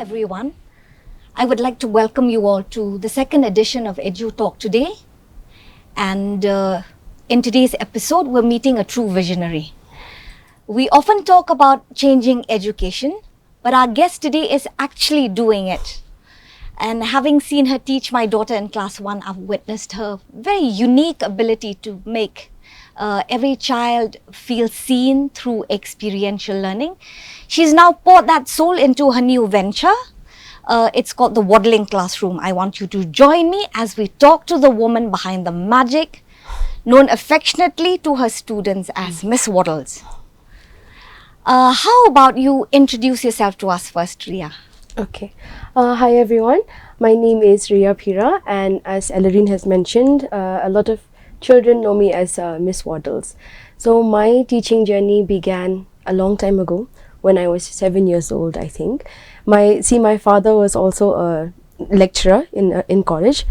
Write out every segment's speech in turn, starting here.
everyone. I would like to welcome you all to the second edition of Edu Talk today. And in today's episode, we're meeting a true visionary. We often talk about changing education, but our guest today is actually doing it. And having seen her teach my daughter in class 1, I've witnessed her very unique ability to make every child feel seen through experiential learning. She's now poured that soul into her new venture. It's called the Waddling Classroom. I want you to join me as we talk to the woman behind the magic, known affectionately to her students as Miss Waddles. How about you introduce yourself to us first, Reaia? Okay. Hi everyone. My name is Phira, and as Ellerine has mentioned, a lot of children know me as Miss Waddles. So my teaching journey began a long time ago when I was 7 years old, I think. My father was also a lecturer in college.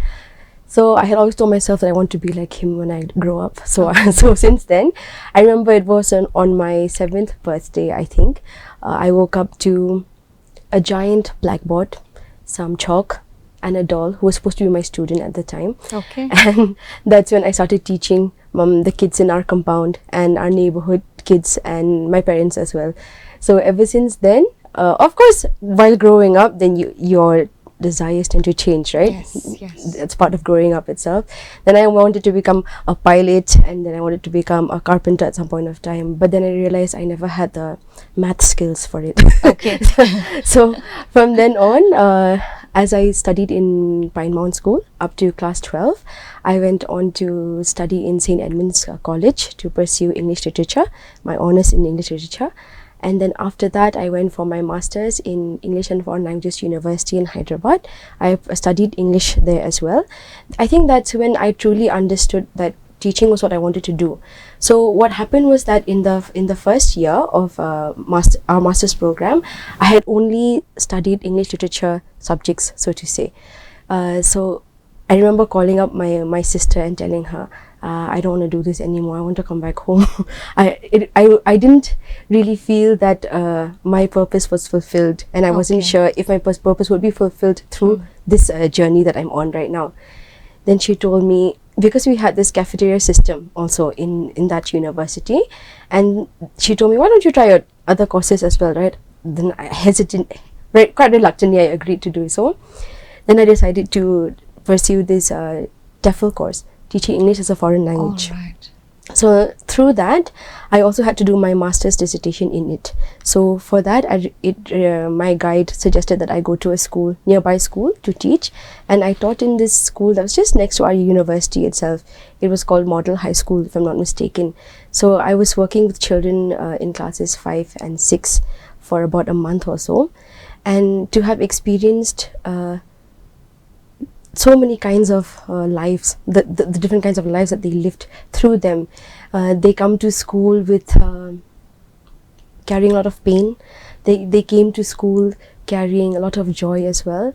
So I had always told myself that I want to be like him when I grow up. So since then, I remember it was on my 7th birthday, I think. I woke up to a giant blackboard, some chalk, and a doll who was supposed to be my student at the time. Okay. And that's when I started teaching the kids in our compound and our neighborhood kids and my parents as well. So ever since then, of course, while growing up, then your desires tend to change, right? Yes. That's part of growing up itself. Then I wanted to become a pilot, and then I wanted to become a carpenter at some point of time. But then I realized I never had the math skills for it. Okay. So from then on, as I studied in Pine Mount School up to class 12, I went on to study in St. Edmund's College to pursue English literature, my honours in English literature. And then after that, I went for my master's in English and Foreign Languages University in Hyderabad. I studied English there as well. I think that's when I truly understood that teaching was what I wanted to do. So what happened was that in the first year of our master's program, I had only studied English literature subjects, so to say. So I remember calling up my sister and telling her, I don't want to do this anymore. I want to come back home. I didn't really feel that my purpose was fulfilled, and I wasn't sure if my purpose would be fulfilled through this journey that I'm on right now. Then she told me, because we had this cafeteria system also in that university, and she told me, why don't you try out other courses as well, right? Then I quite reluctantly, I agreed to do so. Then I decided to pursue this TEFL course, teaching English as a foreign language. All right. So through that, I also had to do my master's dissertation in it. So for that, my guide suggested that I go to a nearby school to teach, and I taught in this school that was just next to our university itself. It was called Model High School, if I'm not mistaken. So I was working with children in classes 5 and 6 for about a month or so, and to have experienced so many kinds of lives, the different kinds of lives that they lived through them. They come to school with carrying a lot of pain. They came to school carrying a lot of joy as well.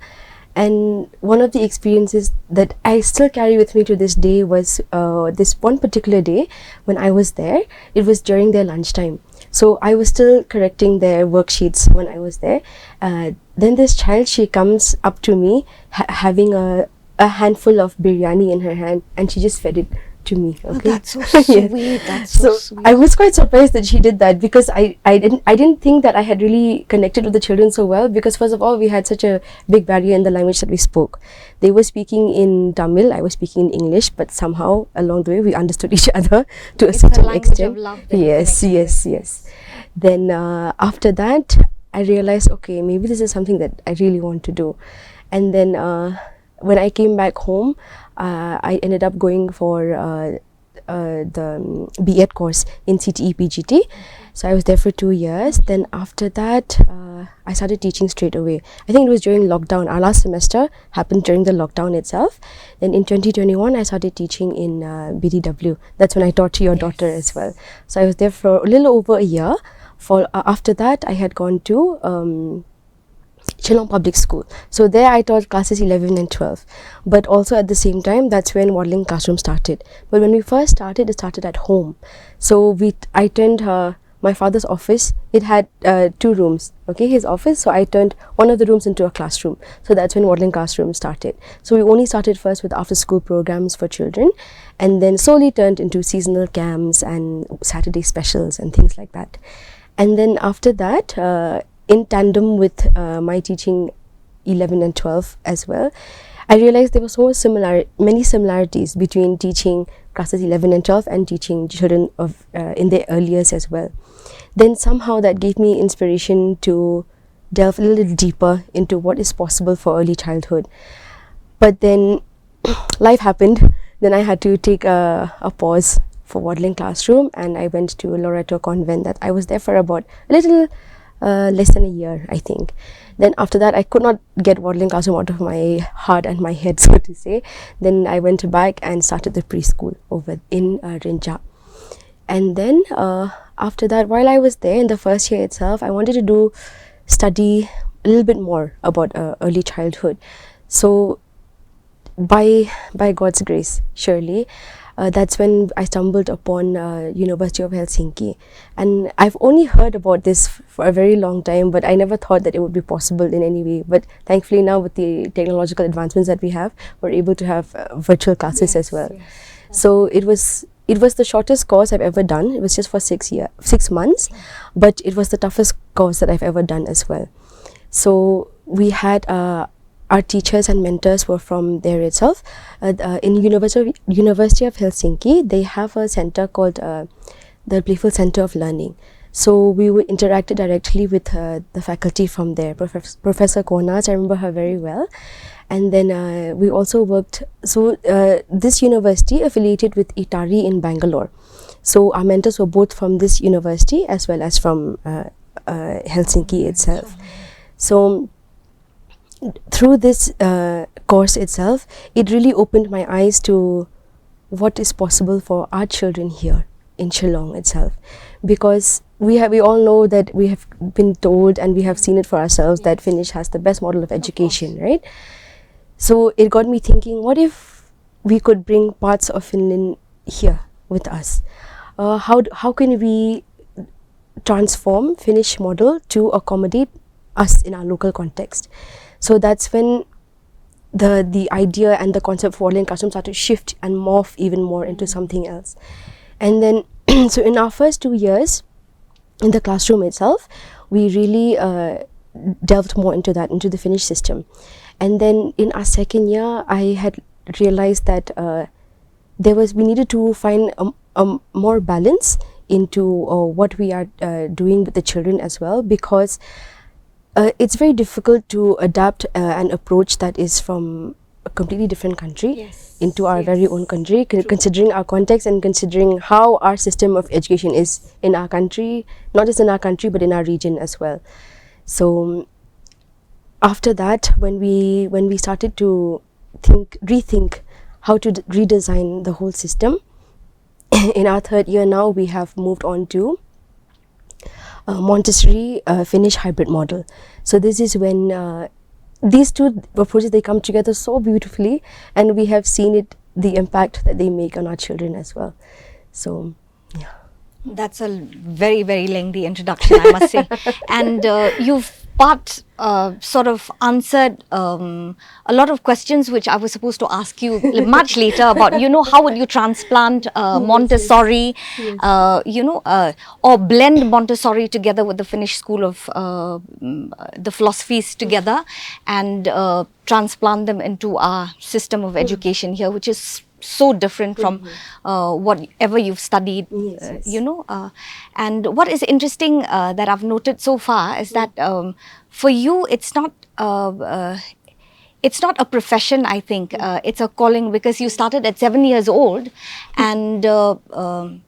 And one of the experiences that I still carry with me to this day was this one particular day when I was there. It was during their lunchtime. So I was still correcting their worksheets when I was there. Then this child, she comes up to me having a handful of biryani in her hand, and she just fed it to me. Okay, Oh, that's so sweet. Yes. That's so sweet. I was quite surprised that she did that, because I didn't think that I had really connected with the children so well, because first of all, we had such a big barrier in the language that we spoke. They were speaking in Tamil, I was speaking in English, but somehow along the way we understood each other to a certain extent. Yes. Then after that, I realized, okay, maybe this is something that I really want to do. And then when I came back home, I ended up going for the B.Ed course in CTE PGT. So I was there for 2 years. Then after that, I started teaching straight away. I think it was during lockdown. Our last semester happened during the lockdown itself. Then in 2021, I started teaching in BDW. That's when I taught your daughter as well. So I was there for a little over a year. After that, I had gone to Shillong Public School. So there I taught classes 11 and 12. But also at the same time, that's when Waddling Classroom started. But when we first started, it started at home. So I turned my father's office, it had 2 rooms, okay, his office. So I turned one of the rooms into a classroom. So that's when Waddling Classroom started. So we only started first with after school programs for children, and then slowly turned into seasonal camps and Saturday specials and things like that. And then after that, in tandem with my teaching 11 and 12 as well, I realized there were many similarities between teaching classes 11 and 12 and teaching children of in their early years as well. Then somehow that gave me inspiration to delve a little deeper into what is possible for early childhood. But then life happened. Then I had to take a pause for Waddling Classroom, and I went to Loreto Convent. That I was there for about a little less than a year, I think. Then after that, I could not get Waddling Classroom out of my heart and my head, so to say. Then I went back and started the preschool over in Rinja. And then after that, while I was there in the first year itself, I wanted to study a little bit more about early childhood. So by God's grace, surely, that's when I stumbled upon University of Helsinki, and I've only heard about this for a very long time, but I never thought that it would be possible in any way. But thankfully now, with the technological advancements that we have, we're able to have virtual classes as well. So it was the shortest course I've ever done. It was just for 6 months, but it was the toughest course that I've ever done as well. So we had our teachers and mentors were from there itself. In University of Helsinki, they have a center called the Playful Center of Learning. So we interacted directly with the faculty from there. Professor Konas, I remember her very well. And then we also worked, so this university affiliated with ITARI in Bangalore. So our mentors were both from this university as well as from Helsinki itself. So through this course itself, it really opened my eyes to what is possible for our children here in Shillong itself, because we all know that we have been told and we have seen it for ourselves that Finnish has the best model of education, right? So it got me thinking, what if we could bring parts of Finland here with us? How can we transform Finnish model to accommodate us in our local context? So that's when the idea and the concept for Waddling Classroom started to shift and morph even more into something else. And then, so in our first 2 years in the classroom itself, we really delved more into the Finnish system. And then in our second year, I had realized that we needed to find a more balance into what we are doing with the children as well, because it's very difficult to adapt an approach that is from a completely different country into our very own country, considering our context and considering how our system of education is in our country, not just in our country but in our region as well. So after that, when we started to rethink how to redesign the whole system, in our third year now, we have moved on to Montessori Finnish hybrid model. So this is when these two approaches, they come together so beautifully, and we have seen the impact that they make on our children as well. So yeah, that's a very, very lengthy introduction, I must say. And you've sort of answered a lot of questions which I was supposed to ask you much later about, how would you transplant Montessori, or blend Montessori together with the Finnish school of the philosophies together, and transplant them into our system of education here, which is so different from whatever you've studied, and what is interesting that I've noted so far is that for you it's not a profession, I think. It's a calling, because you started at 7 years old, and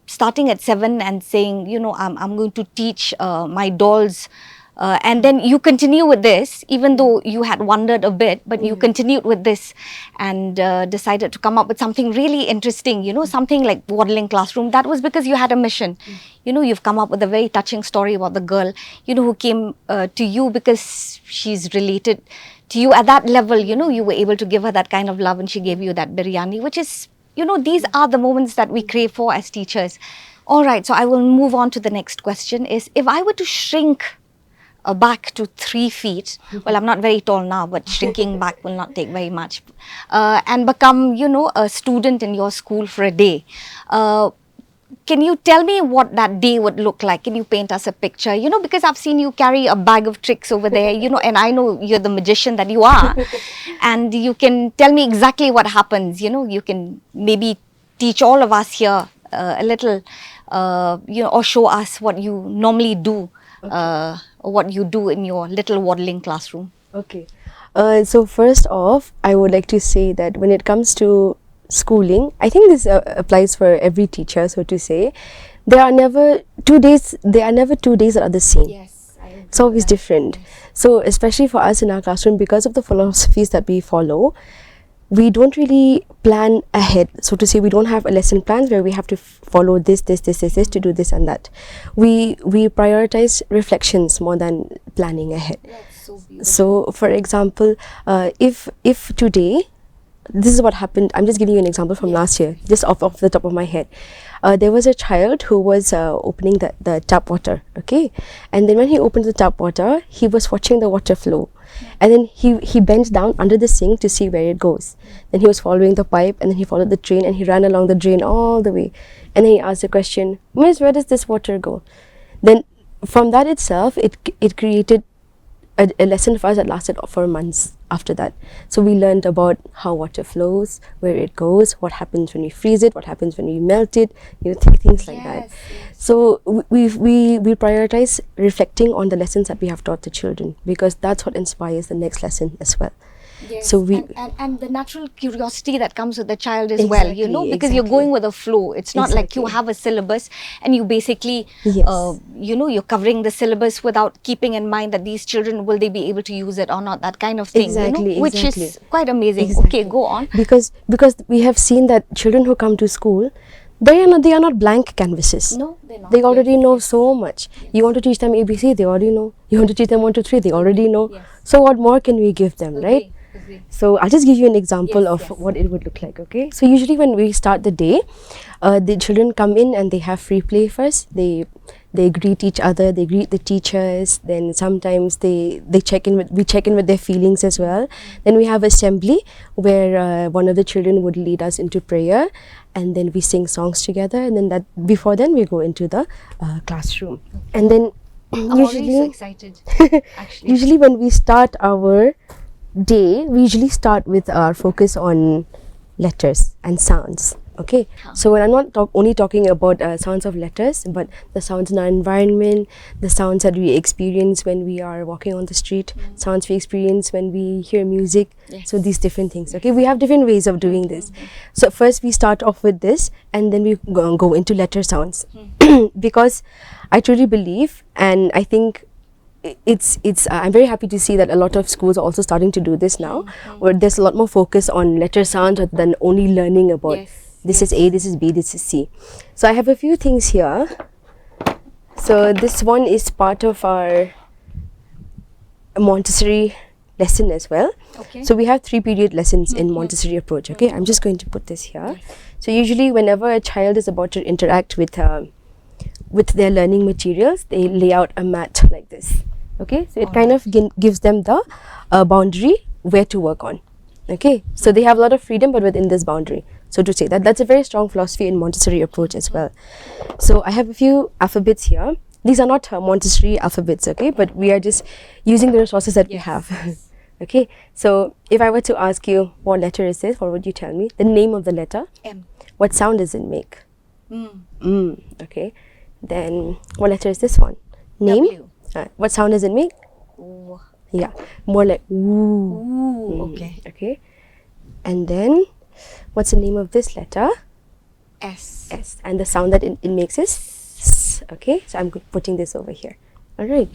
starting at 7 and saying, I'm going to teach my dolls. And then you continue with this, even though you had wandered a bit, but you continued with this and decided to come up with something really interesting, something like Waddling Classroom. That was because you had a mission. You've come up with a very touching story about the girl, who came to you because she's related to you at that level. You were able to give her that kind of love, and she gave you that biryani, which is, these are the moments that we crave for as teachers. All right, so I will move on to the next question is, if I were to shrink back to 3 feet, well, I'm not very tall now, but shrinking back will not take very much, and become, a student in your school for a day, can you tell me what that day would look like? Can you paint us a picture? Because I've seen you carry a bag of tricks over there, and I know you're the magician that you are, and you can tell me exactly what happens. You can maybe teach all of us here a little, or show us what you normally do, or what you do in your little waddling classroom. Okay. So first off, I would like to say that when it comes to schooling, I think this applies for every teacher, so to say. There are never 2 days. There are never 2 days that are the same. Yes, I agree. It's always different. So especially for us in our classroom, because of the philosophies that we follow, we don't really plan ahead. So to say, we don't have a lesson plans where we have to follow this to do this and that. We prioritize reflections more than planning ahead. That's so beautiful. So for example, if today, this is what happened. I'm just giving you an example from last year, just off the top of my head. There was a child who was opening the tap water, okay? And then when he opened the tap water, he was watching the water flow. And then he bent down under the sink to see where it goes. Then he was following the pipe, and then he followed the drain, and he ran along the drain all the way. And then he asked the question, "Miss, where does this water go?" Then from that itself, it created a lesson for us that lasted for months after that. So we learned about how water flows, where it goes, what happens when we freeze it, what happens when we melt it, things like that. Yes. So we prioritize reflecting on the lessons that we have taught the children, because that's what inspires the next lesson as well. Yes. So we and the natural curiosity that comes with the child as well, because you're Exactly. going with a flow. It's not like you Exactly. have a syllabus and you basically, Yes. you're covering the syllabus without keeping in mind that these children, will they be able to use it or not, that kind of thing, Exactly, which exactly. is quite amazing. Exactly. Okay, go on. Because we have seen that children who come to school, they are not blank canvases. No, they're not. They already know so much. You want to teach them ABC, they already know. You want to teach them 1, 2, 3, they already know. Yes. So what more can we give them, right? Agree. So I'll just give you an example Yes, of yes. what it would look like, okay? So usually when we start the day, the children come in and they have free play first. They greet each other, they greet the teachers, then sometimes we check in with their feelings as well. Then we have assembly where one of the children would lead us into prayer, and then we sing songs together, and then before we go into the classroom. And then I'm already so excited, actually. usually when we start our day, we usually start with our focus on letters and sounds, okay? So when I'm not only talking about sounds of letters, but the sounds in our environment, the sounds that we experience when we are walking on the street, sounds we experience when we hear music. Yes. So these different things, okay? We have different ways of doing this. So first we start off with this, and then we go into letter sounds. Because I truly believe, and I think it's I'm very happy to see that a lot of schools are also starting to do this now, where there's a lot more focus on letter sounds rather than only learning about this is A, this is B, this is C. So I have a few things here. So this one is part of our Montessori lesson as well. Okay. So we have 3 period lessons in Montessori approach, okay? I'm just going to put this here. So usually whenever a child is about to interact with their learning materials, they lay out a mat like this, okay? So it kind of gives them the boundary where to work on, okay? So they have a lot of freedom, but within this boundary. So to say that's a very strong philosophy in Montessori approach as well. So I have a few alphabets here. These are not Montessori alphabets, okay? But we are just using the resources that we have. Okay, so if I were to ask you what letter is this, what would you tell me? The name of the letter. M. What sound does it make? Mm. Okay. Then what letter is this one? Name. W. What sound does it make? Ooh. Yeah, more like ooh. Ooh. Okay. Okay. And then what's the name of this letter? S. S. And the sound that it makes is S. Okay, so I'm putting this over here. All right.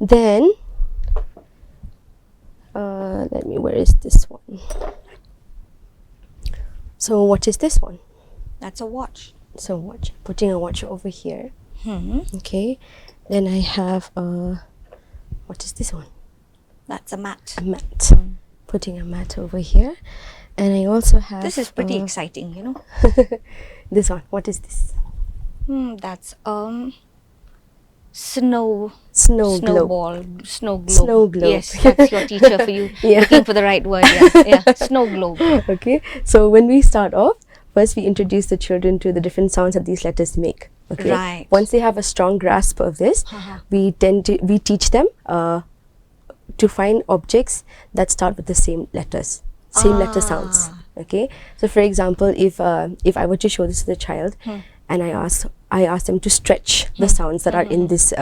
Then where is this one? So what is this one? That's a watch. So watch. Putting a watch over here. Hmm. Okay. Then I have what is this one? That's a mat. A mat. Putting a mat over here. And I also have This is pretty exciting, this one. What is this? That's snow. Snow globe. Snowball, snow globe. Snow globe. Yes, that's your teacher for you. Yeah. Looking for the right word. Yeah, snow globe. Okay, so when we start off, first we introduce the children to the different sounds that these letters make. Okay. Right. Once they have a strong grasp of this, we teach them to find objects that start with the same letters, same letter sounds. Okay. So for example, if I were to show this to the child, and I ask them to stretch the sounds that are in this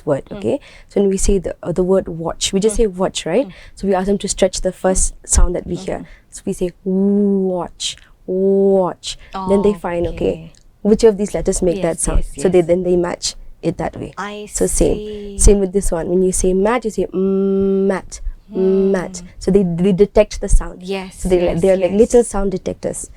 word. Okay. So when we say the word watch, we just say watch, right? So we ask them to stretch the first sound that we hear. So we say watch, watch. Then they find okay, which of these letters make that sound. So they match it that way. So same with this one. When you say mat, you say mat, mat. So they detect the sound. Yes. So they're like little sound detectors.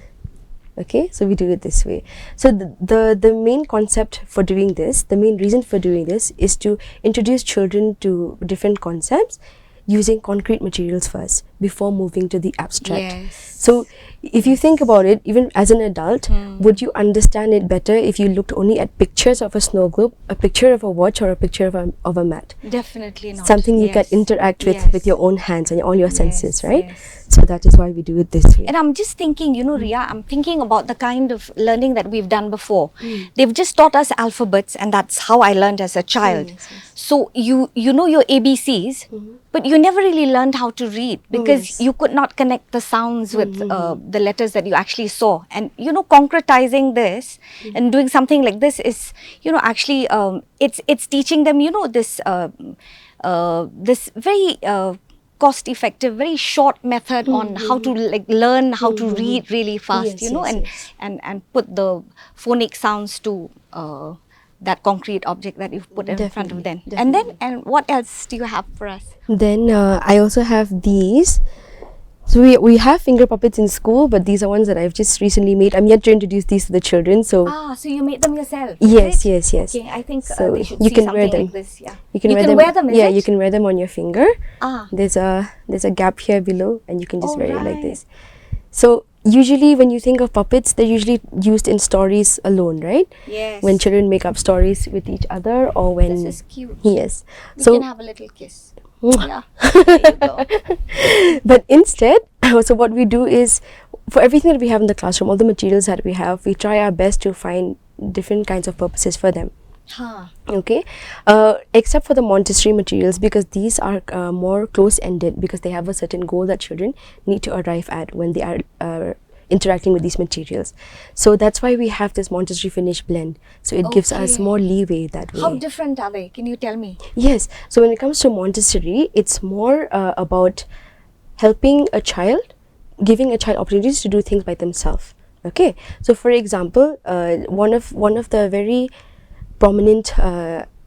Okay, so we do it this way. So the main concept for doing this, the main reason for doing this is to introduce children to different concepts using concrete materials first before moving to the abstract. Yes. So if you think about it, even as an adult, would you understand it better if you looked only at pictures of a snow globe, a picture of a watch, or a picture of a mat? Definitely not. Something you can interact with your own hands and all your senses, right? So that is why we do it this way. And I'm just thinking, Ria, I'm thinking about the kind of learning that we've done before. They've just taught us alphabets, and that's how I learned as a child. So you know your ABCs, but you never really learned how to read because you could not connect the sounds with the letters that you actually saw. And concretizing this and doing something like this is, actually it's teaching them, this this very cost-effective, very short method on how to learn how to read really fast, and put the phonic sounds to that concrete object that you've put in front of them. And what else do you have for us? Then I also have these. So we have finger puppets in school, but these are ones that I've just recently made. I'm yet to introduce these to the children. So so you made them yourself? Yes. Okay, I think so they should you see can something wear them. like this. Yeah, you can wear them. Is yeah, it? you can wear them on your finger. There's a gap here below, and you can just wear it like this. So usually when you think of puppets, they're usually used in stories alone, right? Yes. When children make up stories with each other, or when This is cute. Yes. We can have a little kiss. Yeah. There you go. But instead, so what we do is, for everything that we have in the classroom, all the materials that we have, we try our best to find different kinds of purposes for them. Okay, except for the Montessori materials, because these are more close-ended, because they have a certain goal that children need to arrive at when they are interacting with these materials. So that's why we have this Montessori Finnish blend. So it gives us more leeway that way. How different are they? Can you tell me? Yes. So when it comes to Montessori, it's more about helping a child, giving a child opportunities to do things by themselves. Okay. So for example, one of the very prominent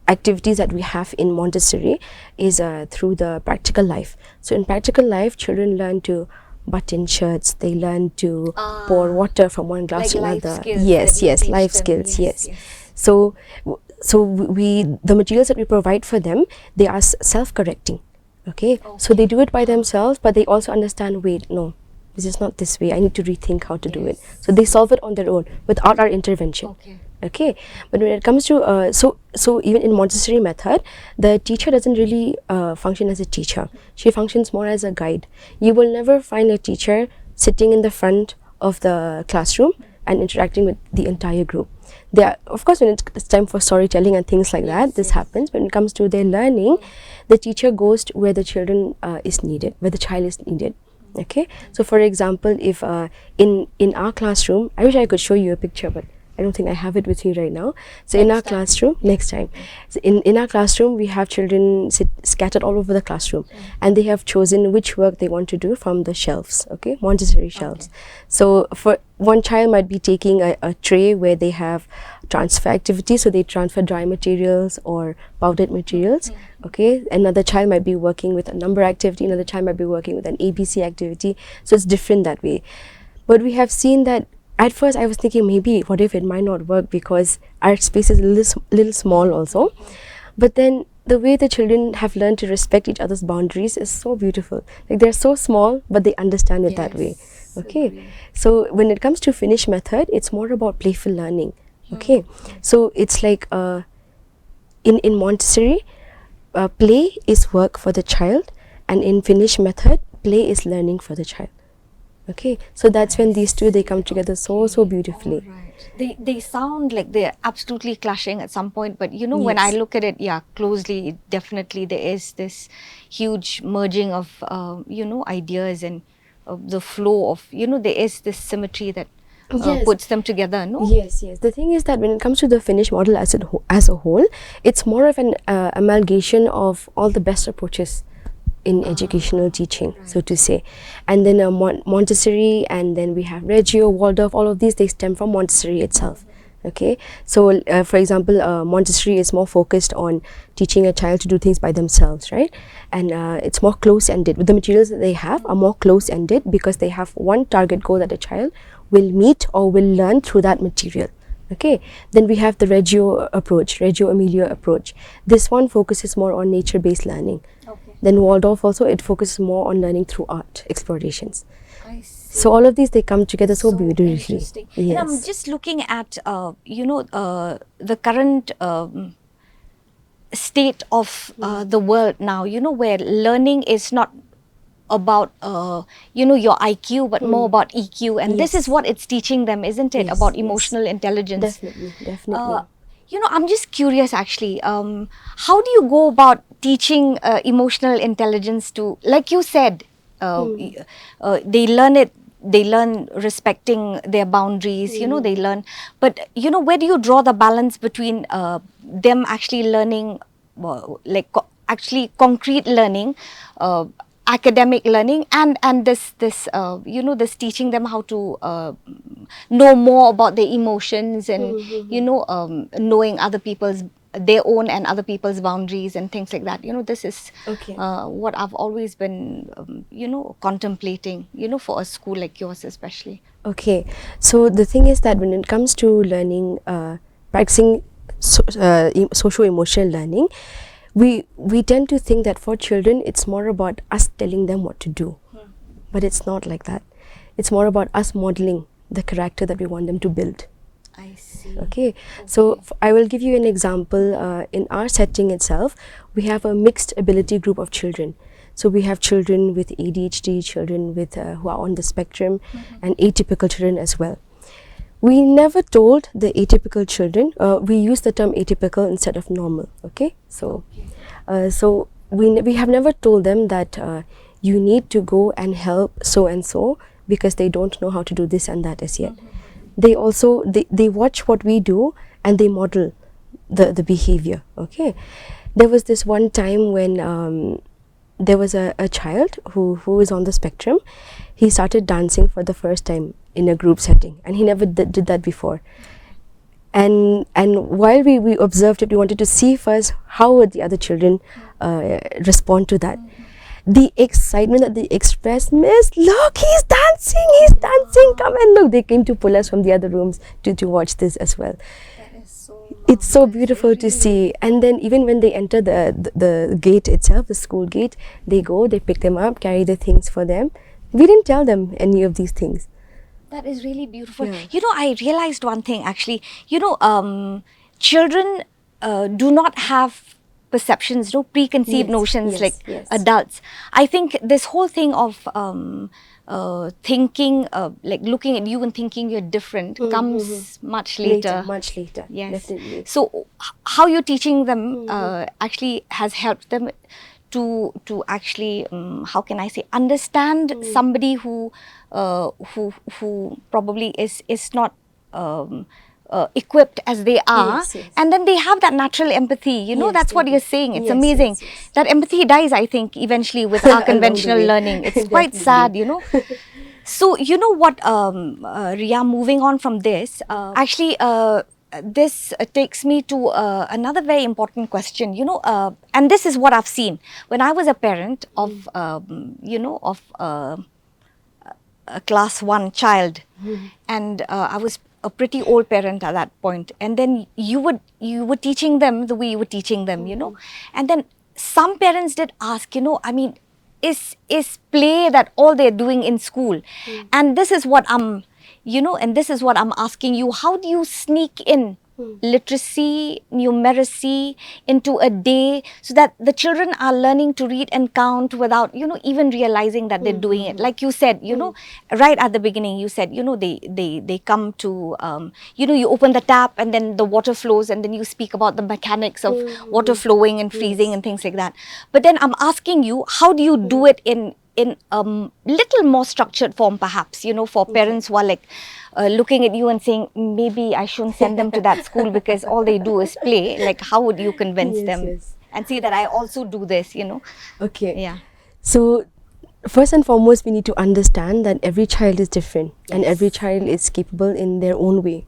activities that we have in Montessori is through the practical life. So in practical life, children learn to button shirts, they learn to pour water from one glass to another. Yes, life skills. Yes. So the materials that we provide for them, they are self-correcting. Okay, so they do it by themselves, but they also understand, wait, no, this is not this way, I need to rethink how to do it. So they solve it on their own without our intervention. Okay, but when it comes to so even in Montessori method, the teacher doesn't really function as a teacher. She functions more as a guide. You will never find a teacher sitting in the front of the classroom and interacting with the entire group. They are, of course, when it's time for storytelling and things like that, this happens. When it comes to their learning, the teacher goes to where the children is needed, where the child is needed. Okay, so for example, if in our classroom, I wish I could show you a picture, but I don't think I have it with me right now. So in our classroom, next time. So in our classroom, we have children scattered all over the classroom, and they have chosen which work they want to do from the shelves, okay, Montessori shelves. So for one child might be taking a tray where they have transfer activities, so they transfer dry materials or powdered materials, okay. Another child might be working with a number activity, another child might be working with an ABC activity, so it's different that way. But we have seen that at first I was thinking, maybe what if it might not work because our space is a little small also. But then the way the children have learned to respect each other's boundaries is so beautiful. Like, they're so small, but they understand it that way. Okay. So when it comes to Finnish method, it's more about playful learning. Okay, so it's like in Montessori, play is work for the child, and in Finnish method, play is learning for the child. Okay, so that's when these two they come together so beautifully. Right. They sound like they're absolutely clashing at some point, but you know, when I Yes. look at it, yeah, closely, definitely there is this huge merging of you know, ideas and the flow of, you know, there is this symmetry that Yes. puts them together. No. Yes, yes. The thing is that when it comes to the Finnish model as a whole, it's more of an amalgamation of all the best approaches in educational teaching, so to say. And then Montessori, and then we have Reggio, Waldorf, all of these, they stem from Montessori itself. Okay, so for example, Montessori is more focused on teaching a child to do things by themselves, right? And it's more close-ended. The materials that they have are more close-ended because they have one target goal that a child will meet or will learn through that material. Okay, then we have the Reggio approach, Reggio Emilia approach. This one focuses more on nature-based learning. Then Waldorf also, it focuses more on learning through art explorations. I see. So all of these, they come together so beautifully. Interesting. Yes. And I'm just looking at you know, the current state of the world now, you know, where learning is not about you know, your IQ, but more about EQ, and this is Yes. what it's teaching them, isn't it? Yes, About yes. emotional intelligence. Definitely. You know, I'm just curious actually, how do you go about teaching emotional intelligence to, like you said, they learn respecting their boundaries, you know, they learn, but you know, where do you draw the balance between them actually learning, like actually concrete learning, academic learning, and this you know, this teaching them how to know more about their emotions, and you know, knowing other people's, their own and other people's boundaries and things like that. You know, this is Okay. what I've always been you know, contemplating, you know, for a school like yours especially. Okay, so the thing is that when it comes to learning, practicing social-emotional learning, we tend to think that for children it's more about us telling them what to do, but it's not like that. It's more about us modeling the character that we want them to build. I see. Okay, so I will give you an example. In our setting itself, we have a mixed ability group of children. So we have children with ADHD, children with who are on the spectrum, and atypical children as well. We never told the atypical children, we use the term atypical instead of normal. Okay, so so we have never told them that you need to go and help so and so because they don't know how to do this and that as yet. They also they watch what we do and they model the behavior. Okay, there was this one time when there was a child who is on the spectrum. He started dancing for the first time in a group setting, and he never did that before. And while we observed it, we wanted to see first how would the other children respond to that. The excitement that they expressed, Miss, look, he's dancing, come and look. They came to pull us from the other rooms to watch this as well. It's so beautiful to see. And then even when they enter the gate itself, the school gate, they go, they pick them up, carry the things for them. We didn't tell them any of these things. That is really beautiful. Yeah. You know, I realized one thing actually. You know, children do not have perceptions, no preconceived Yes, notions yes, like yes. adults. I think this whole thing of thinking, like looking at you and thinking you're different, comes much later. Much later. Yes. Definitely. So how you're teaching them actually has helped them to actually how can I say, understand somebody who probably is not equipped as they are, Yes, yes. and then they have that natural empathy. You know, Yes, that's what they you're do. saying. It's Yes, amazing. yes, yes. That empathy dies, I think, eventually with our conventional way. learning. It's quite sad, you know. So, you know what, Ria, moving on from this, actually, this takes me to another very important question, you know, and this is what I've seen. When I was a parent of, you know, of a class 1 child, and I was a pretty old parent at that point, and then you were teaching them the way you were teaching them, you know, and then some parents did ask, you know, I mean, is play that all they're doing in school? And this is what I'm, and this is what I'm asking you, how do you sneak in literacy, numeracy into a day so that the children are learning to read and count without, even realizing that they're doing it? Like you said, right at the beginning, you said, they come to, you open the tap and then the water flows, and then you speak about the mechanics of water flowing and freezing and things like that. But then I'm asking you, how do you do it in little more structured form, perhaps, for parents who are like looking at you and saying, maybe I shouldn't send them to that school because all they do is play. Like, how would you convince them and say that I also do this, Okay. Yeah. So, first and foremost, we need to understand that every child is different and every child is capable in their own way.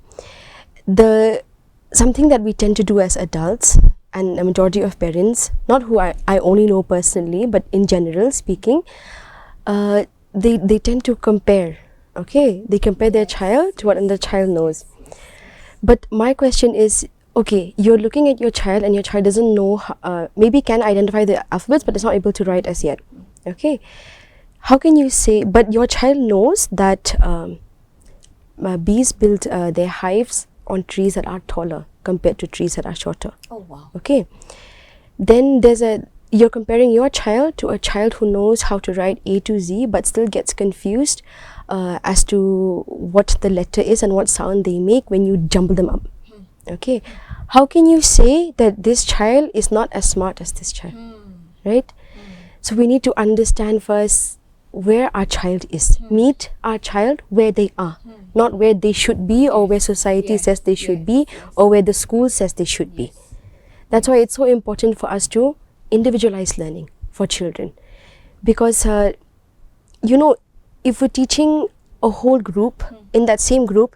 Something that we tend to do as adults, and a majority of parents, not who I only know personally, but in general speaking, they tend to compare. Okay, they compare their child to what another child knows. But my question is, okay, you're looking at your child and your child doesn't know, maybe can identify the alphabets, but is not able to write as yet. Okay, how can you say, but your child knows that bees build their hives on trees that are taller compared to trees that are shorter. Oh, wow. Okay, then you're comparing your child to a child who knows how to write A to Z but still gets confused as to what the letter is and what sound they make when you jumble them up. Okay, how can you say that this child is not as smart as this child? Right? So we need to understand first where our child is. Meet our child where they are, not where they should be or where society says they should be or where the school says they should be. That's why it's so important for us to individualize learning for children, because if we're teaching a whole group, in that same group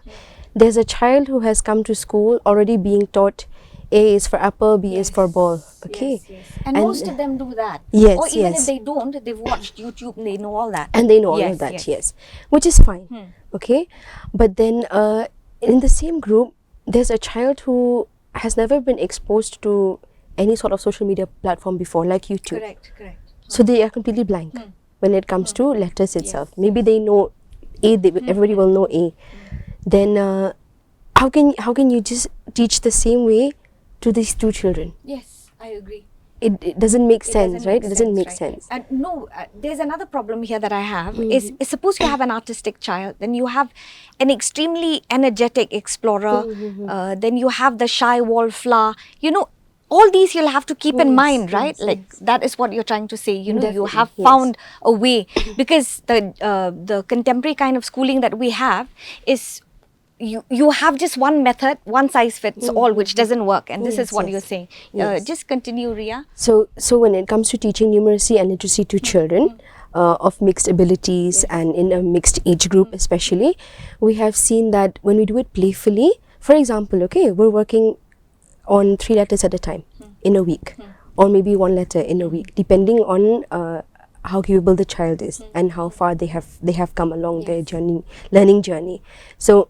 there's a child who has come to school already being taught A is for apple, B is for ball. Okay, and most of them do that. Yes, or even if they don't, they've watched YouTube and they know all that. And they know all of that, which is fine. Okay, but then in the same group there's a child who has never been exposed to any sort of social media platform before, like YouTube. Correct. So they are completely blank when it comes to letters itself. Maybe they know A, everybody will know A. Then how can you just teach the same way to these two children? Yes, I agree. It doesn't make sense, right? It doesn't make sense. And no, there's another problem here that I have is suppose you have an artistic child, then you have an extremely energetic explorer, then you have the shy wallflower, all these you'll have to keep in mind, right? Like that is what you're trying to say, you have found a way, because the contemporary kind of schooling that we have is you have just one method, one size fits all, which doesn't work, and this is what you're saying. Just continue, Reaia. So when it comes to teaching numeracy and literacy to children of mixed abilities and in a mixed age group especially, we have seen that when we do it playfully, for example, okay, we're working on 3 letters at a time in a week, or maybe 1 letter in a week, depending on how capable the child is and how far they have come along their learning journey. So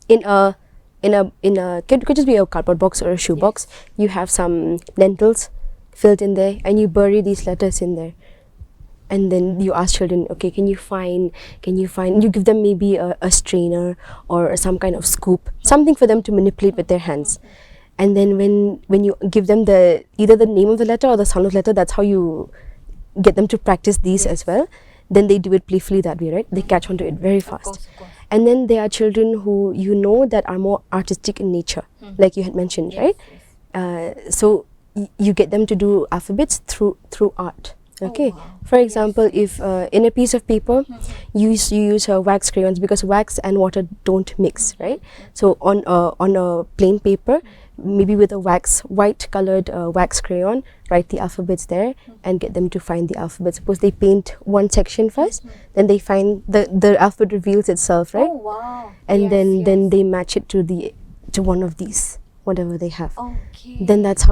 in a could just be a cardboard box or a shoe box, you have some lentils filled in there and you bury these letters in there, and then you ask children, okay, can you find, you give them maybe a strainer or some kind of scoop, something for them to manipulate with their hands. And then when you give them either the name of the letter or the sound of the letter, that's how you get them to practice these as well. Then they do it playfully that way, right? They catch on to it very fast. Of course. And then there are children who that are more artistic in nature, like you had mentioned, right? So you get them to do alphabets through art. Okay. For example, if in a piece of paper you use wax crayons, because wax and water don't mix, right? So on a plain paper, maybe with a white colored wax crayon, write the alphabets there and get them to find the alphabet. Suppose they paint one section first, then they find the alphabet reveals itself, right? Oh, wow. And then they match it to one of these, whatever they have. Okay. Then that's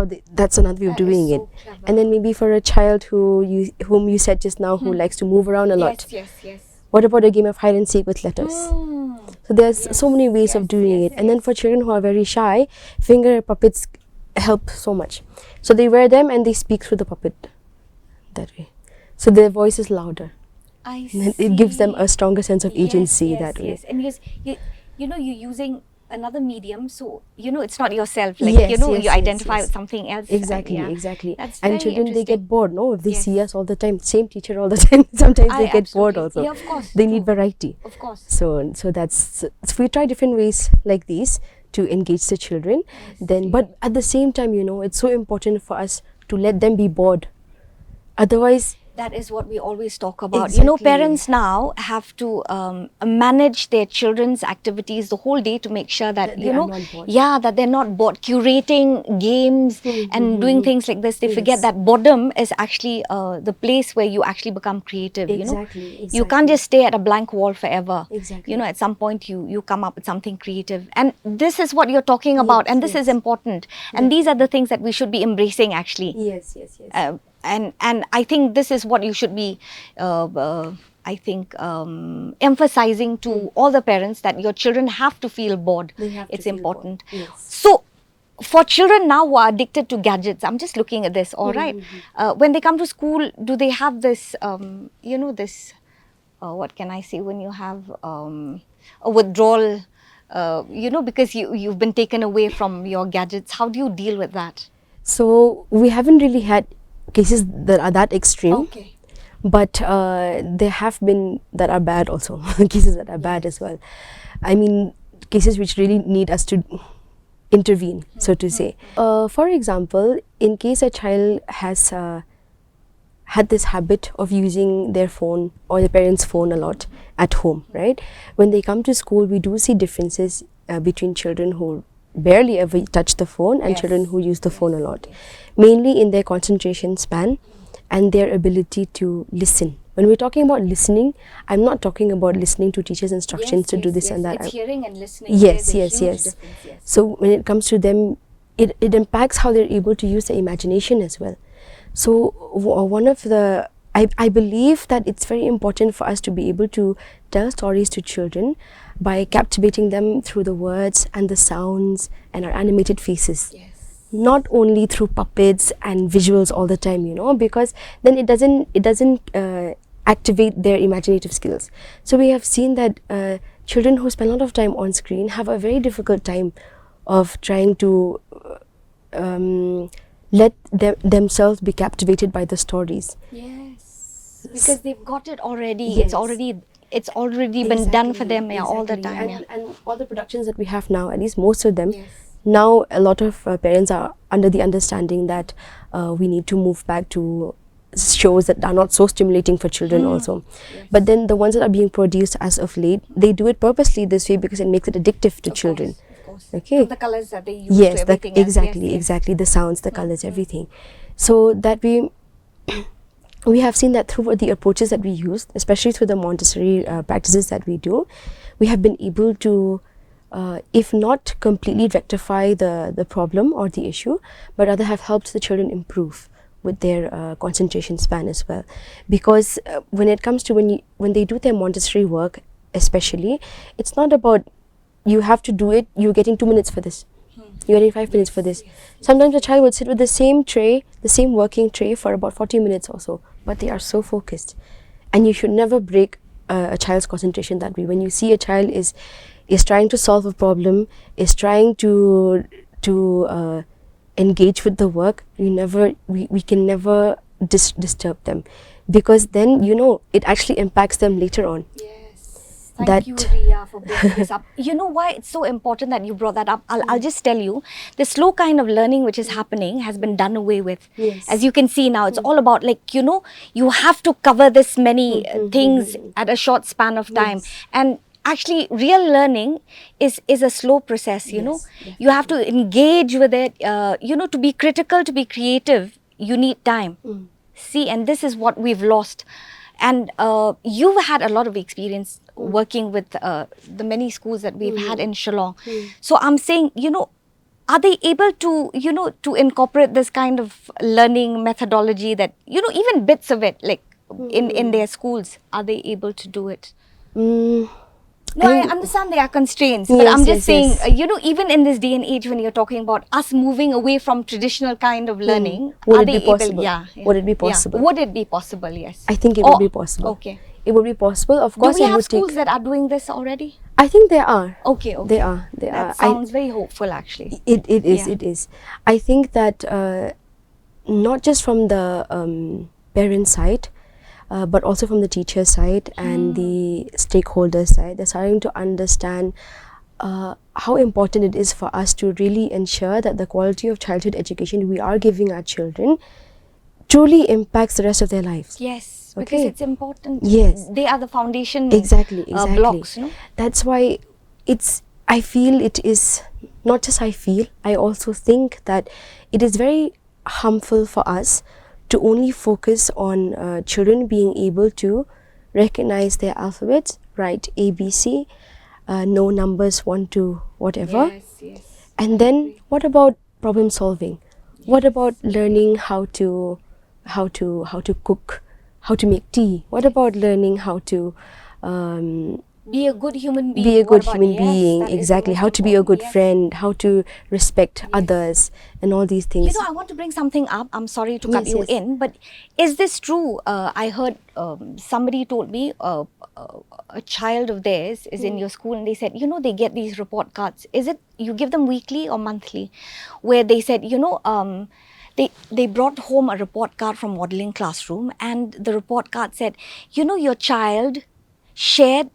another way of doing it. Clever. And then maybe for a child whom you said just now who likes to move around a lot. Yes. What about a game of hide and seek with letters? So there's so many ways of doing it. And then for children who are very shy, finger puppets help so much. So they wear them and they speak through the puppet that way. So their voice is louder. I It gives them a see. stronger sense of agency Yes, that way. yes. And you're using another medium, so it's not yourself. Like Yes, you yes, yes, identify yes. with something else. Exactly, Yeah. exactly. That's And very children, they interesting. get bored, no? If they see Yes. us all the time, same teacher all the time, sometimes they get bored Absolutely. also. Yeah, of course. They need True. variety. Of course. So that's, so we try different ways like these to engage the children. Then, but at the same time, it's so important for us to let them be bored. Otherwise, That is what we always talk about. Exactly. Parents now have to manage their children's activities the whole day to make sure that, That they are not bored. yeah, that they're not bored. Curating games and doing things like this, they forget Yes. that boredom is actually the place where you actually become creative. Exactly, You can't exactly. just stay at a blank wall forever. Exactly. At some point you come up with something creative. And this is what you're talking about, and this is important. And these are the things that we should be embracing actually. yes, yes, yes. And I think this is what you should be, emphasizing to all the parents, that your children have to feel bored. They have to It's feel important. bored, yes. So, for children now who are addicted to gadgets, I'm just looking at this. All right, when they come to school, do they have this? What can I say? When you have a withdrawal, because you've been taken away from your gadgets. How do you deal with that? So we haven't really had cases that are that extreme. Okay. But there have been that are bad also, cases that are bad as well. I mean, cases which really need us to intervene, so to say. For example, in case a child has had this habit of using their phone or the parents' phone a lot at home, right? When they come to school, we do see differences between children who barely ever touch the phone and children who use the phone a lot, mainly in their concentration span and their ability to listen. When we're talking about listening, I'm not talking about listening to teachers' instructions to do this and that. It's hearing and listening. Yes, There's a yes, huge yes. difference, yes. So when it comes to them, it impacts how they're able to use their imagination as well. So one of the, I believe that it's very important for us to be able to tell stories to children by captivating them through the words and the sounds and our animated faces. Yes. Not only through puppets and visuals all the time, because then it doesn't activate their imaginative skills. So we have seen that children who spend a lot of time on screen have a very difficult time of trying to let themselves be captivated by the stories. Yes. Because they've got it already. Yes. It's already been done for them, all the time. And all the productions that we have now, at least most of them, now a lot of parents are under the understanding that we need to move back to shows that are not so stimulating for children also. But then the ones that are being produced as of late, they do it purposely this way because it makes it addictive to children. Of course. Okay. The colors that they use. Yes, to everything else. exactly, exactly. The sounds, the colors, everything. So that we have seen that through the approaches that we use, especially through the Montessori practices that we do, we have been able to, if not completely rectify the problem or the issue, but rather have helped the children improve with their concentration span as well. Because when it comes to when they do their Montessori work, especially, it's not about you have to do it, you're getting 2 minutes for this. You're getting 5 minutes for this. Sometimes a child would sit with the same tray, the same working tray for about 40 minutes or so, but they are so focused. And you should never break a child's concentration that way. When you see a child is trying to solve a problem, is trying to engage with the work, we can never disturb them, because then it actually impacts them later on. Thank you, Reaia, for bringing this up. You know why it's so important that you brought that up? I'll just tell you, the slow kind of learning which is happening has been done away with. Yes. As you can see now, it's all about you have to cover this many things at a short span of time. And actually, real learning is a slow process, You have to engage with it, to be critical, to be creative, you need time. See, and this is what we've lost. And you've had a lot of experience working with the many schools that we've had in Shillong. So I'm saying, are they able to, to incorporate this kind of learning methodology that, even bits of it, like in their schools, are they able to do it? No, I understand there are constraints, but I'm just saying, even in this day and age, when you're talking about us moving away from traditional kind of learning, Would are it they be possible? able? Yeah. Would it be possible? Would it be possible? Yes. I think it would be possible. Okay. it would be possible. Of Do course, we it have would schools take. that are doing this already? I think there are. Okay, okay. They are. They That are. sounds very hopeful, actually. It is. Yeah. It is. I think that not just from the parent side, but also from the teacher side and the stakeholder side, they're starting to understand how important it is for us to really ensure that the quality of childhood education we are giving our children truly impacts the rest of their lives. Yes, because Okay. it's important. Yes. They are the foundation Exactly. blocks, no? That's why I feel it is, not just I feel, I also think that it is very harmful for us to only focus on children being able to recognize their alphabets, write ABC, know numbers 1 to whatever. Yes. And then what about problem solving? What about learning how to cook, how to make tea? What about learning how to Be a good human being. be a What good about- human yes, being? that is the Exactly. most How to be a important, good yes. friend, how to respect others, and all these things. You know, I want to bring something up. I'm sorry to cut Yes, you yes. in, but is this true? I heard somebody told me a child of theirs is in your school, and they said, you know, they get these report cards. Is it you give them weekly or monthly? Where they said, you know, they brought home a report card from Waddling Classroom, and the report card said, you know, your child shared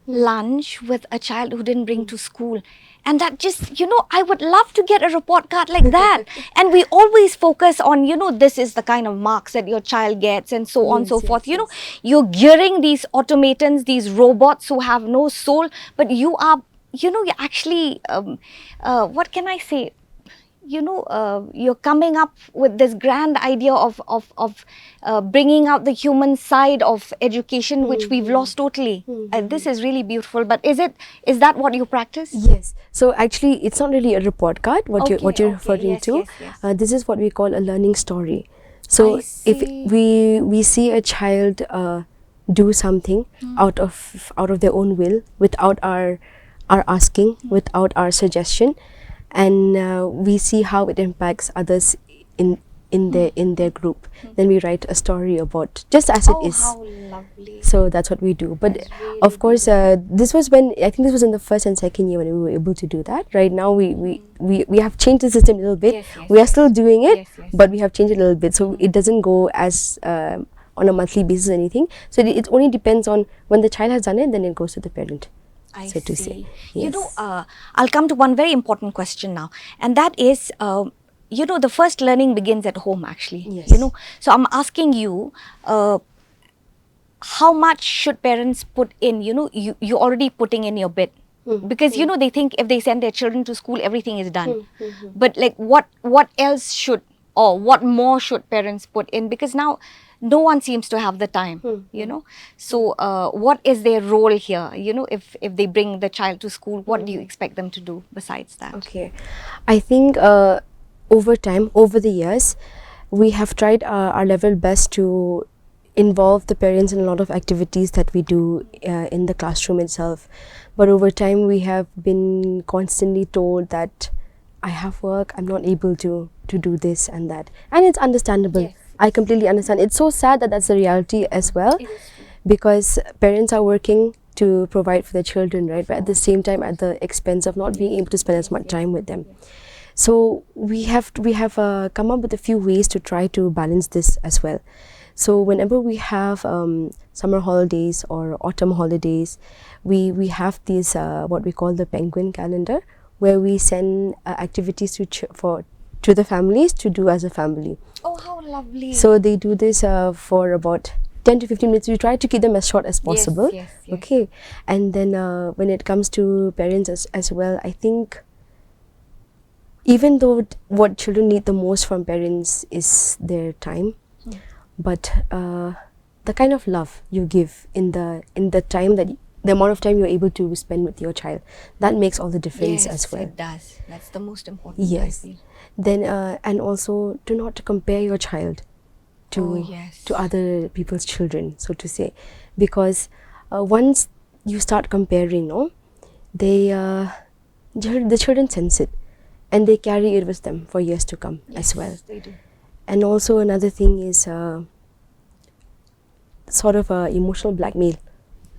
lunch with a child who didn't bring to school. And that just, you know, I would love to get a report card like that. And we always focus on, you know, this is the kind of marks that your child gets and so on, Yes, so yes, forth. You know, yes. you're gearing these automatons, these robots who have no soul, but you are, you know, you're actually, what can I say? You know, you're coming up with this grand idea of bringing out the human side of education, which we've lost totally. This is really beautiful. But is that what you practice? Yes. So actually, it's not really a report card. What you're Okay, referring yes, to. yes. This is what we call a learning story. So I if see. we see a child do something out of their own will, without our asking, without our suggestion, and we see how it impacts others in their group, then we write a story about just as it Oh, is. how lovely. So that's what we do. But That's really of course, this was when I think this was in the first and second year when we were able to do that. Right now, we have changed the system a little bit. Yes, We are still doing it, Yes. but we have changed it a little bit. So it doesn't go as on a monthly basis or anything. So it only depends on when the child has done it, then it goes to the parent. I so to see. say. You know, Yes. I'll come to one very important question now, and that is, you know, the first learning begins at home, actually. Yes. You know, so I'm asking you, how much should parents put in? You know, you're already putting in your bit. Because you know, they think if they send their children to school, everything is done. But like, what else should, or what more should parents put in? Because now no one seems to have the time, you know. So what is their role here? You know, if they bring the child to school, what do you expect them to do besides that? Okay, I think over time, over the years, we have tried our level best to involve the parents in a lot of activities that we do in the classroom itself. But over time, we have been constantly told that I have work, I'm not able to do this and that. And it's understandable. Yes. I completely understand. It's so sad that that's the reality as well, It is true. because parents are working to provide for their children, right? But at the same time, at the expense of not being able to spend as much time with them. So we have come up with a few ways to try to balance this as well. So whenever we have summer holidays or autumn holidays, we have these what we call the penguin calendar, where we send activities to the families to do as a family. Oh, how lovely. So they do this for about 10 to 15 minutes. We try to keep them as short as possible. Yes. Okay. And then when it comes to parents as well, I think even though what children need the most from parents is their time, but the kind of love you give in the time that the amount of time you're able to spend with your child, that makes all the difference as well. It does. That's the most important. Yes. I feel. Then and also do not compare your child to yes. to other people's children, so to say, because once you start comparing, the children sense it, and they carry it with them for years to come as well. They do. And also another thing is sort of emotional blackmail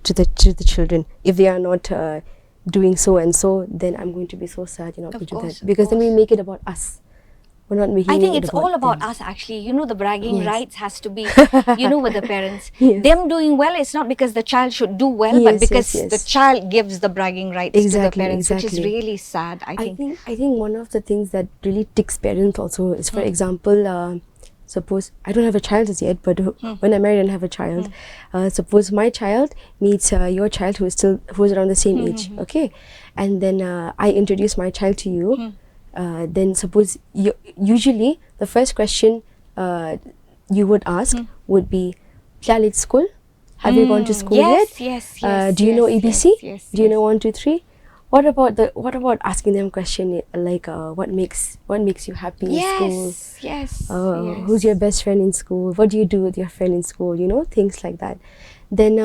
to the children. If they are not doing so and so, then I'm going to be so sad you're not going to do that, because then we make it about us. We're not making I think it it's about all about them. us actually. You know, the bragging Yes. rights has to be, with the parents. Yes. Them doing well, it's not because the child should do well, Yes, but yes, because yes. the child gives the bragging rights to the Exactly, parents, which is exactly. really sad, I think. I think one of the things that really ticks parents also is, for example, suppose I don't have a child as yet, but when I'm married and have a child, suppose my child meets your child who's around the same age, okay, and then I introduce my child to you. Then suppose usually the first question you would ask would be, "Kya late school? Have you gone to school Yes, yet? yes, Do you know yes, ABC? yes, Do you yes. know 1, 2, 3?" What about asking them question like what makes you happy in school? Yes, yes, Who's your best friend in school? What do you do with your friend in school? Things like that. Then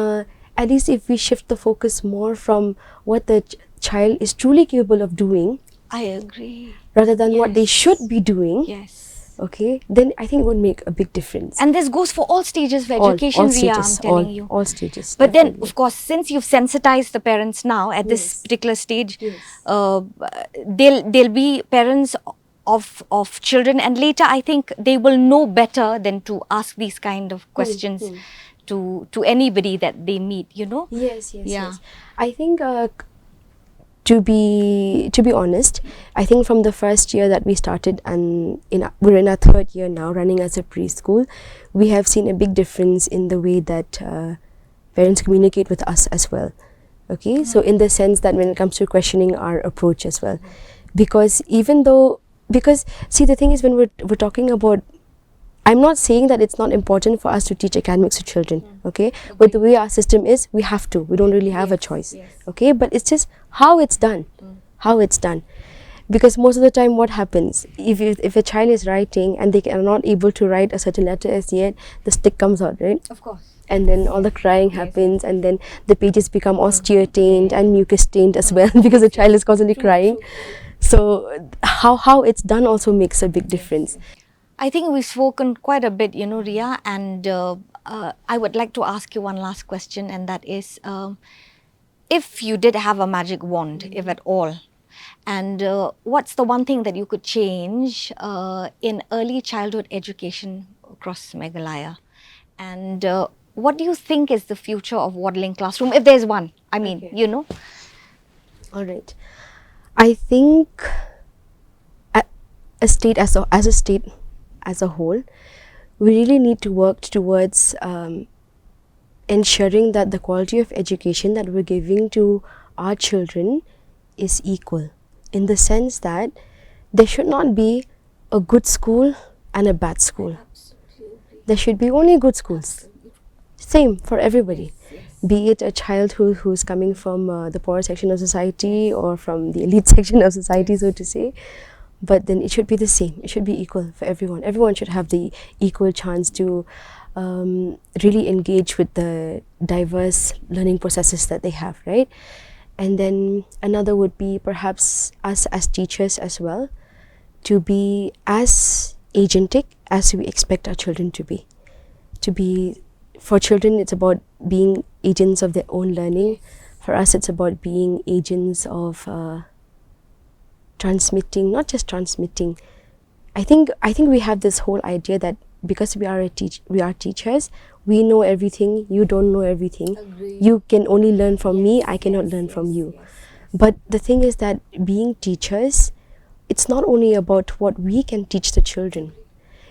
at least if we shift the focus more from what the child is truly capable of doing, I agree. rather than what they Yes. should be doing, Yes. okay, then I think it would make a big difference. And this goes for all stages of all education, Riya, stages, I'm telling you. all stages. But then, definitely. of course, since you've sensitized the parents now at this Yes. particular stage, Yes. they'll be parents of children, and later I think they will know better than to ask these kind of questions to anybody that they meet. Yes, yes, Yeah. yes. I think to be honest, I think from the first year that we started, and we're in our third year now running as a preschool, we have seen a big difference in the way that parents communicate with us as well. Okay, so in the sense that when it comes to questioning our approach as well, because see, the thing is, when we're talking about, I'm not saying that it's not important for us to teach academics to children, okay? But the way our system is, we have to. We don't really have a choice, okay? But it's just how it's done, Because most of the time, what happens if a child is writing and they are not able to write a certain letter as yet, the stick comes out, right? Of course. And then all the crying happens, and then the pages become all tear stained and mucus stained as well, because the child is constantly crying. So how it's done also makes a big difference. I think we've spoken quite a bit, Riya, and I would like to ask you one last question, and that is, if you did have a magic wand, if at all, and what's the one thing that you could change in early childhood education across Meghalaya? And what do you think is the future of Waddling Classroom, if there's one? I mean, Okay. All right. I think a state as a whole, we really need to work towards ensuring that the quality of education that we're giving to our children is equal, in the sense that there should not be a good school and a bad school. There should be only good schools. Same for everybody. Be it a child who's coming from the poor section of society or from the elite section of society, so to say. But then it should be the same. It should be equal for everyone. Everyone should have the equal chance to really engage with the diverse learning processes that they have, right? And then another would be perhaps us as teachers as well, to be as agentic as we expect our children to be. For children, it's about being agents of their own learning. For us, it's about being agents of transmitting, not just transmitting. I think we have this whole idea that because we are teachers, we know everything, you don't know everything. Agreed. You can only learn from me, I cannot learn from you. But the thing is that being teachers, it's not only about what we can teach the children.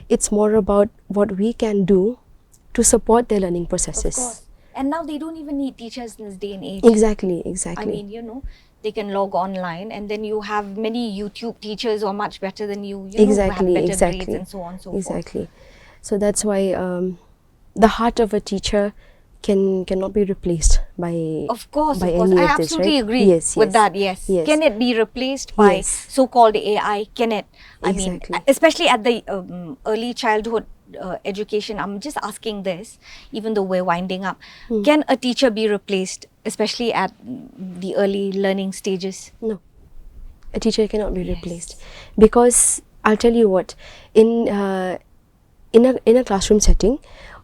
It's more about what we can do to support their learning processes. Of course. And now they don't even need teachers in this day and age. Exactly. I mean, they can log online, and then you have many YouTube teachers who are much better than you, who have better grades and so on and so forth. Exactly. So that's why the heart of a teacher cannot be replaced by Of course. by I any of this, absolutely right? agree Yes, with yes. that, yes. Yes. Can it be replaced by Yes. so-called AI? Can it? I Exactly. mean, especially at the early childhood education, I'm just asking this, even though we're winding up. Can a teacher be replaced, especially at the early learning stages? No, a teacher cannot be replaced, because I'll tell you what, in a classroom setting,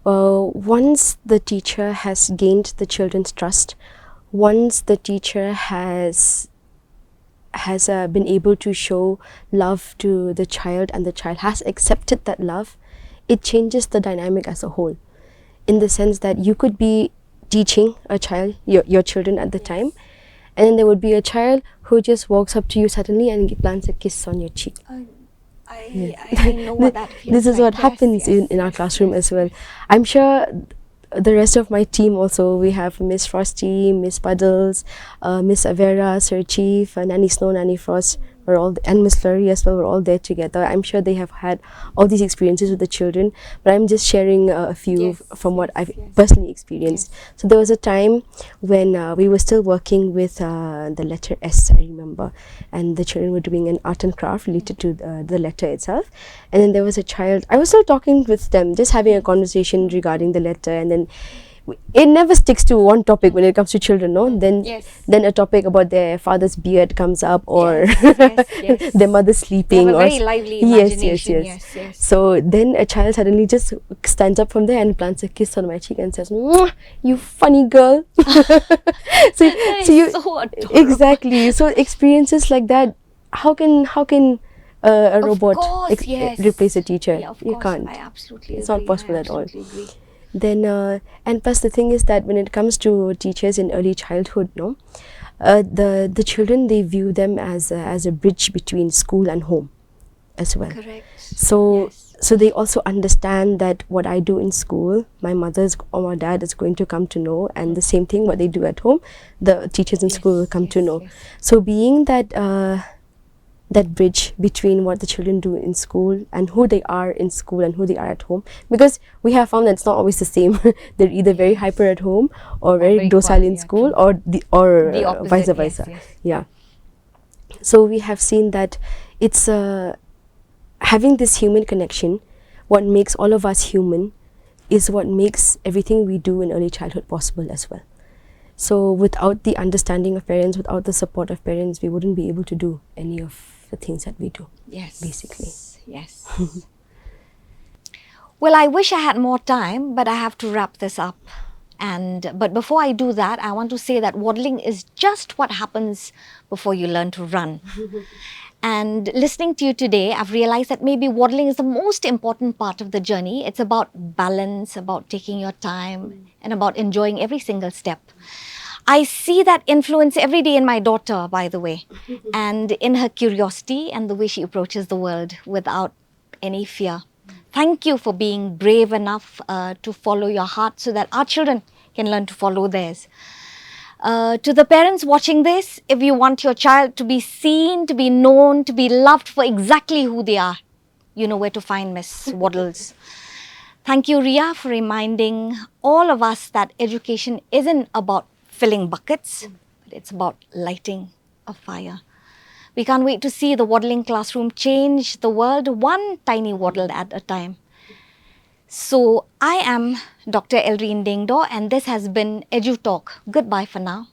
Once the teacher has gained the children's trust, once the teacher has been able to show love to the child and the child has accepted that love, it changes the dynamic as a whole, in the sense that you could be teaching a child, your children at the time, and then there would be a child who just walks up to you suddenly and plants a kiss on your cheek. I know what that feels This is like. what happens in our classroom as well. I'm sure the rest of my team also, we have Miss Frosty, Miss Waddles, Miss Avera, Sir Chief, Nanny Snow, Nanny Frost, we're all, and Miss Flurry as well, we're all there together. I'm sure they have had all these experiences with the children, but I'm just sharing a few from what I've personally experienced. So there was a time when we were still working with the letter S, I remember, and the children were doing an art and craft related to the letter itself. And then there was a child, I was still talking with them, just having a conversation regarding the letter, and then it never sticks to one topic when it comes to children, no? Then a topic about their father's beard comes up, or their mother sleeping, they have a or very lively imagination. Yes. So then a child suddenly just stands up from there and plants a kiss on my cheek and says, "Mwah, you funny girl." so you so adorable. Exactly. So experiences like that, how can a robot replace a teacher? Yeah, of You course. can't. I absolutely It's agree. not possible at all. Agree. Then and plus the thing is that when it comes to teachers in early childhood, no, the children, they view them as a bridge between school and home as well. Correct. So they also understand that what I do in school, my mother's or my dad is going to come to know, and the same thing what they do at home, the teachers in school will come to know. So being that bridge between what the children do in school and who they are in school and who they are at home, because we have found that it's not always the same. They're either very hyper at home or very docile in school, or the opposite, vice versa. Yeah. So we have seen that it's having this human connection. What makes all of us human is what makes everything we do in early childhood possible as well. So without the understanding of parents, without the support of parents, we wouldn't be able to do any of the things that we do. Yes. Basically. Yes. Well, I wish I had more time, but I have to wrap this up. But before I do that, I want to say that waddling is just what happens before you learn to run. And listening to you today, I've realized that maybe waddling is the most important part of the journey. It's about balance, about taking your time, and about enjoying every single step. I see that influence every day in my daughter, by the way, and in her curiosity and the way she approaches the world without any fear. Thank you for being brave enough to follow your heart so that our children can learn to follow theirs. To the parents watching this, if you want your child to be seen, to be known, to be loved for exactly who they are, you know where to find Miss Waddles. Thank you, Reaia, for reminding all of us that education isn't about filling buckets, but it's about lighting a fire. We can't wait to see the Waddling Classroom change the world one tiny waddle at a time. So I am Dr. Elreen Dingdo, and this has been Edu Talk. Goodbye for now.